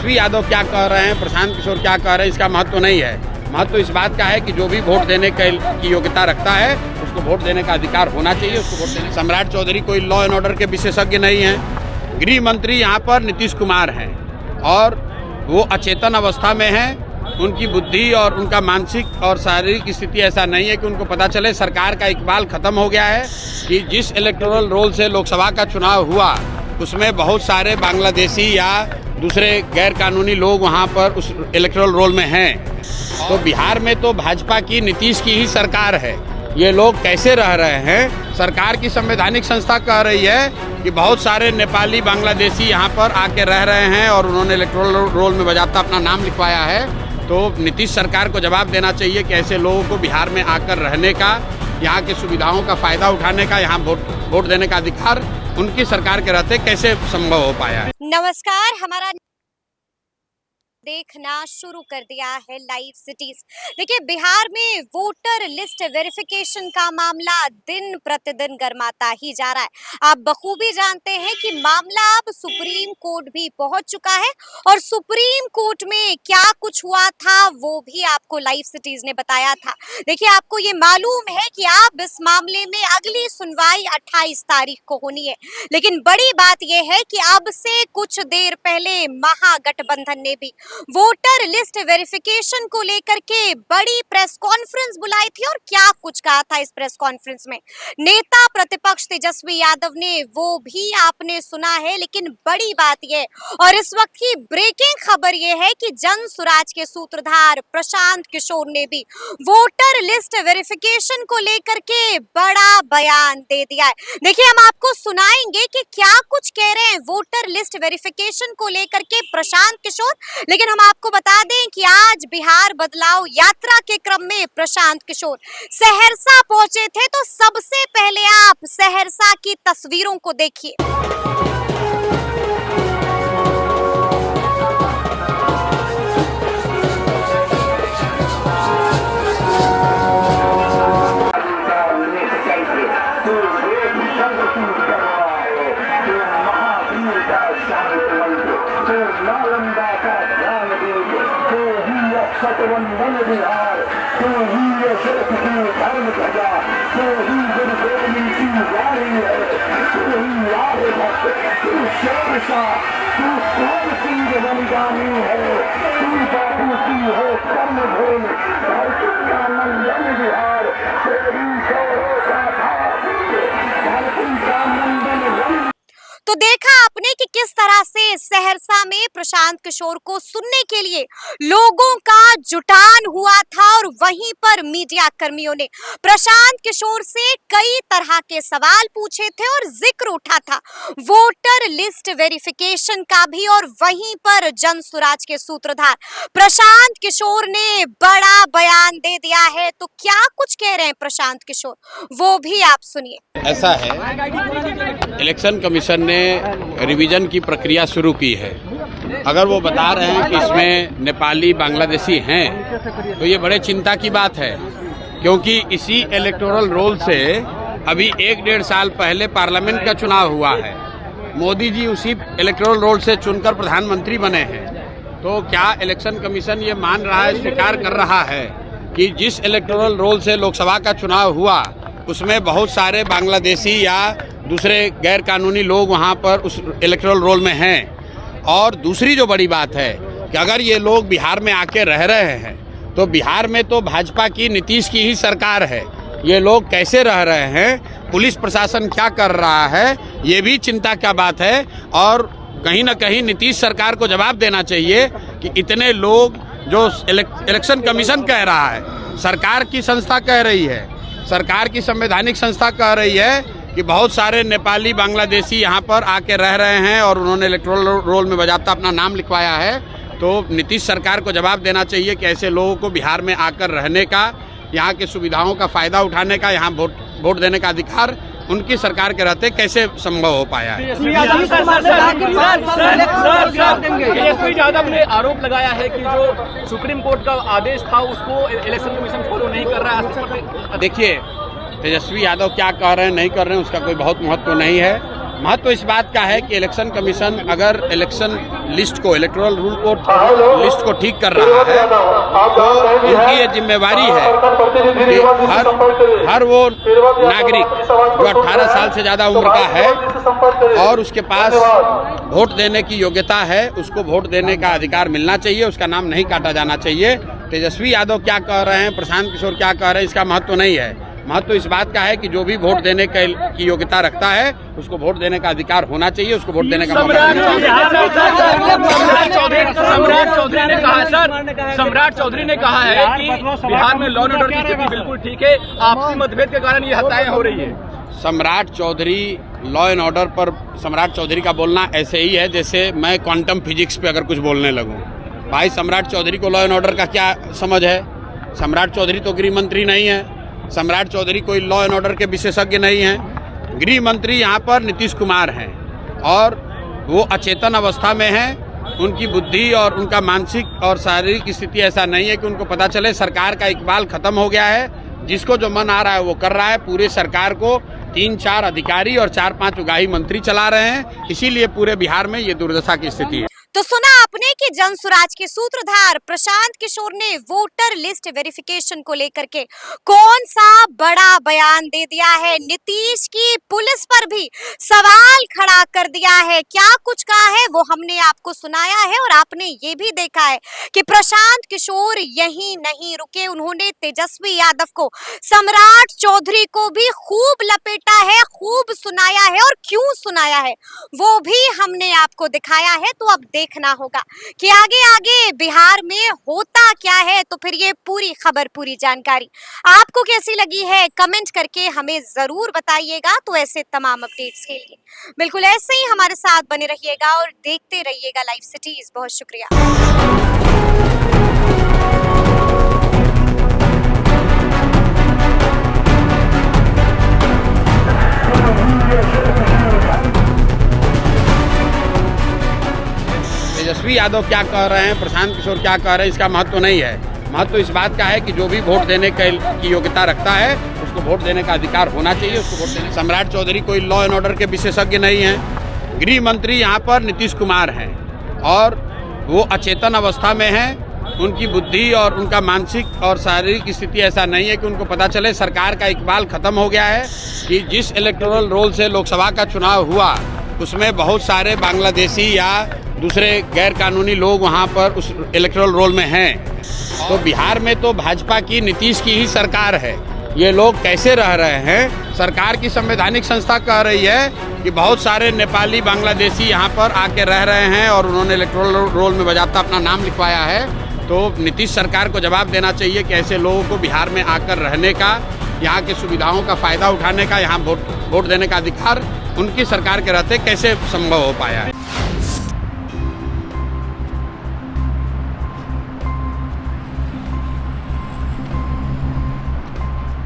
तेजस्वी यादव क्या कह रहे हैं, प्रशांत किशोर क्या कह रहे हैं, इसका महत्व नहीं है। महत्व इस बात का है कि जो भी वोट देने की योग्यता रखता है उसको वोट देने का अधिकार होना चाहिए, उसको वोट देने। सम्राट चौधरी कोई लॉ एंड ऑर्डर के विशेषज्ञ नहीं हैं। गृह मंत्री यहाँ पर नीतीश कुमार हैं और वो अचेतन अवस्था में हैं। उनकी बुद्धि और उनका मानसिक और शारीरिक स्थिति ऐसा नहीं है कि उनको पता चले। सरकार का इकबाल खत्म हो गया है कि जिस इलेक्टोरल रोल से लोकसभा का चुनाव हुआ उसमें बहुत सारे बांग्लादेशी या दूसरे गैर कानूनी लोग वहां पर उस इलेक्टोरल रोल में हैं। तो बिहार में तो भाजपा की, नीतीश की ही सरकार है। ये लोग कैसे रह रहे हैं? सरकार की संवैधानिक संस्था कह रही है कि बहुत सारे नेपाली, बांग्लादेशी यहाँ पर आके रह रहे हैं और उन्होंने इलेक्टोरल रोल में बजाता अपना नाम लिखवाया है। तो नीतीश सरकार को जवाब देना चाहिए कि ऐसे लोगों को बिहार में आकर रहने का, यहाँ की सुविधाओं का फायदा उठाने का, यहाँ वोट देने का अधिकार उनकी सरकार के रहते कैसे संभव हो पाया है। नमस्कार, हमारा देखना शुरू कर दिया है लाइव सिटीज। देखिए, बिहार में वोटर लिस्ट वेरिफिकेशन का मामला दिन प्रतिदिन गर्माता ही जा रहा है। आप बखूबी जानते हैं कि मामला अब सुप्रीम कोर्ट भी पहुंच चुका है और सुप्रीम कोर्ट में क्या कुछ हुआ था वो भी आपको लाइव सिटीज ने बताया था। देखिए, आपको ये मालूम है कि आप इस मामले में अगली सुनवाई 28 तारीख को होनी है, लेकिन बड़ी बात यह है कि अब से कुछ देर पहले महागठबंधन ने भी वोटर लिस्ट वेरिफिकेशन को लेकर के बड़ी प्रेस कॉन्फ्रेंस बुलाई थी। और क्या कुछ कहा था इस प्रेस कॉन्फ्रेंस में नेता प्रतिपक्ष तेजस्वी यादव ने, वो भी आपने सुना है। लेकिन बड़ी बात यह और इस वक्त की ब्रेकिंग खबर यह है कि जन सुराज के सूत्रधार प्रशांत किशोर ने भी वोटर लिस्ट वेरिफिकेशन को लेकर के बड़ा बयान दे दिया है। देखिए, हम आपको सुनाएंगे कि क्या कुछ कह रहे हैं वोटर लिस्ट वेरिफिकेशन को लेकर के प्रशांत किशोर। लेकिन हम आपको बता दें कि आज बिहार बदलाव यात्रा के क्रम में प्रशांत किशोर सहरसा पहुंचे थे। तो सबसे पहले आप सहरसा की तस्वीरों को देखिए। बिहार तो ही धर्म ध्वजा, तो ही गुरुगोविंद की वाणी है, तो ही याद भक्त, तू शेरशाह, तू कौन सिंह बलिदानी है, तू बापू की हो कर्म भूमि, धरती का मंडन बिहार, तेरी गौरव का भाव, धरती का मंडन। तो देखा आपने कि किस तरह से सहरसा में प्रशांत किशोर को सुनने के लिए लोगों का जुटान हुआ था और वहीं पर मीडिया कर्मियों ने प्रशांत किशोर से कई तरह के सवाल पूछे थे और जिक्र उठा था वोटर लिस्ट वेरिफिकेशन का भी। और वहीं पर जन सुराज के सूत्रधार प्रशांत किशोर ने बड़ा बयान दे दिया है। तो क्या कुछ कह रहे हैं प्रशांत किशोर, वो भी आप सुनिए। ऐसा है, इलेक्शन कमीशन ने रिवीजन की प्रक्रिया शुरू की है। अगर वो बता रहे हैं कि इसमें नेपाली, बांग्लादेशी हैं तो ये बड़े चिंता की बात है, क्योंकि इसी इलेक्टोरल रोल से अभी 1-1.5 साल पहले पार्लियामेंट का चुनाव हुआ है। मोदी जी उसी इलेक्टोरल रोल से चुनकर प्रधानमंत्री बने हैं। तो क्या इलेक्शन कमीशन ये मान रहा है, स्वीकार कर रहा है कि जिस इलेक्टोरल रोल से लोकसभा का चुनाव हुआ उसमें बहुत सारे बांग्लादेशी या दूसरे गैर कानूनी लोग वहाँ पर उस इलेक्टोरल रोल में हैं? और दूसरी जो बड़ी बात है कि अगर ये लोग बिहार में आके रह रहे हैं तो बिहार में तो भाजपा की, नीतीश की ही सरकार है। ये लोग कैसे रह रहे हैं, पुलिस प्रशासन क्या कर रहा है, ये भी चिंता का बात है। और कहीं ना कहीं नीतीश सरकार को जवाब देना चाहिए कि इतने लोग, जो इलेक्शन कमीशन कह रहा है, सरकार की संस्था कह रही है, सरकार की संवैधानिक संस्था कह रही है कि बहुत सारे नेपाली, बांग्लादेशी यहाँ पर आके रह रहे हैं और उन्होंने इलेक्टोरल रोल में बजाता अपना नाम लिखवाया है। तो नीतीश सरकार को जवाब देना चाहिए कि ऐसे लोगों को बिहार में आकर रहने का, यहाँ की सुविधाओं का फायदा उठाने का, यहाँ वोट देने का अधिकार उनकी सरकार के रहते कैसे संभव हो पाया है। तेजस्वी यादव ने आरोप लगाया है कि जो सुप्रीम कोर्ट का आदेश था उसको इलेक्शन कमीशन फॉलो नहीं कर रहा है। देखिए, तेजस्वी यादव क्या कह रहे हैं, नहीं कर रहे हैं, उसका कोई बहुत महत्व नहीं है। महत्व इस बात का है कि इलेक्शन कमीशन अगर इलेक्शन लिस्ट को, इलेक्टोरल रूल को, लिस्ट को ठीक कर रहा है तो उनकी ये जिम्मेवारी है कि हर वो नागरिक जो 18 साल से ज़्यादा उम्र का है और उसके पास वोट देने की योग्यता है, उसको वोट देने का अधिकार मिलना चाहिए, उसका नाम नहीं काटा जाना चाहिए। तेजस्वी यादव क्या कह रहे हैं, प्रशांत किशोर क्या कह रहे हैं, इसका महत्व नहीं है। महत्व इस बात का है कि जो भी वोट देने की योग्यता रखता है उसको वोट देने का अधिकार होना चाहिए, उसको वोट देने का मौका सम्राट चौधरी ने कहा है कि बिहार में लॉ एंड ऑर्डर की स्थिति बिल्कुल ठीक है, आपसी मतभेद के कारण ये हत्याएं हो रही है। सम्राट चौधरी लॉ एंड ऑर्डर पर सम्राट चौधरी का बोलना ऐसे ही है जैसे मैं क्वांटम फिजिक्स पे अगर कुछ बोलने लगूं। भाई सम्राट चौधरी को लॉ एंड ऑर्डर का क्या समझ है? सम्राट चौधरी तो गृह मंत्री नहीं है, सम्राट चौधरी कोई लॉ एंड ऑर्डर के विशेषज्ञ नहीं हैं। गृह मंत्री यहाँ पर नीतीश कुमार हैं और वो अचेतन अवस्था में हैं। उनकी बुद्धि और उनका मानसिक और शारीरिक स्थिति ऐसा नहीं है कि उनको पता चले सरकार का इकबाल खत्म हो गया है, जिसको जो मन आ रहा है वो कर रहा है। पूरे सरकार को 3-4 अधिकारी और 4-5 उगाही मंत्री चला रहे हैं, इसीलिए पूरे बिहार में ये दुर्दशा की स्थिति है। तो सुना आपने कि जनसुराज के सूत्रधार प्रशांत किशोर ने वोटर लिस्ट वेरिफिकेशन को लेकर के कौन सा बड़ा बयान दे दिया है। नीतीश की पुलिस पर भी सवाल खड़ा कर दिया है। क्या कुछ कहा है वो हमने आपको सुनाया है और आपने ये भी देखा है कि प्रशांत किशोर यहीं नहीं रुके, उन्होंने तेजस्वी यादव को, सम्राट चौधरी को भी खूब लपेटा है, खूब सुनाया है और क्यों सुनाया है वो भी हमने आपको दिखाया है। तो अब देखना होगा कि आगे आगे बिहार में होता क्या है। तो फिर ये पूरी खबर, पूरी जानकारी आपको कैसी लगी है कमेंट करके हमें जरूर बताइएगा। तो ऐसे तमाम अपडेट्स के लिए बिल्कुल ऐसे ही हमारे साथ बने रहिएगा और देखते रहिएगा लाइव सिटीज। बहुत शुक्रिया। तेजस्वी यादव क्या कह रहे हैं, प्रशांत किशोर क्या कह रहे हैं, इसका महत्व नहीं है। महत्व इस बात का है कि जो भी वोट देने की योग्यता रखता है उसको वोट देने का अधिकार होना चाहिए, उसको वोट देने। सम्राट चौधरी कोई लॉ एंड ऑर्डर के विशेषज्ञ नहीं हैं। गृह मंत्री यहाँ पर नीतीश कुमार हैं और वो अचेतन अवस्था में हैं। उनकी बुद्धि और उनका मानसिक और शारीरिक स्थिति ऐसा नहीं है कि उनको पता चले सरकार का इकबाल खत्म हो गया है। कि जिस इलेक्टोरल रोल से लोकसभा का चुनाव हुआ उसमें बहुत सारे बांग्लादेशी या दूसरे गैर कानूनी लोग वहाँ पर उस इलेक्टोरल रोल में हैं। तो बिहार में तो भाजपा की, नीतीश की ही सरकार है। ये लोग कैसे रह रहे हैं? सरकार की संवैधानिक संस्था कह रही है कि बहुत सारे नेपाली, बांग्लादेशी यहाँ पर आके रह रहे हैं और उन्होंने इलेक्टोरल रोल में बजाता अपना नाम लिखवाया है। तो नीतीश सरकार को जवाब देना चाहिए कि ऐसे लोगों को बिहार में आकर रहने का, यहाँ की सुविधाओं का फ़ायदा उठाने का, यहाँ वोट देने का अधिकार उनकी सरकार के रहते कैसे संभव हो पाया है।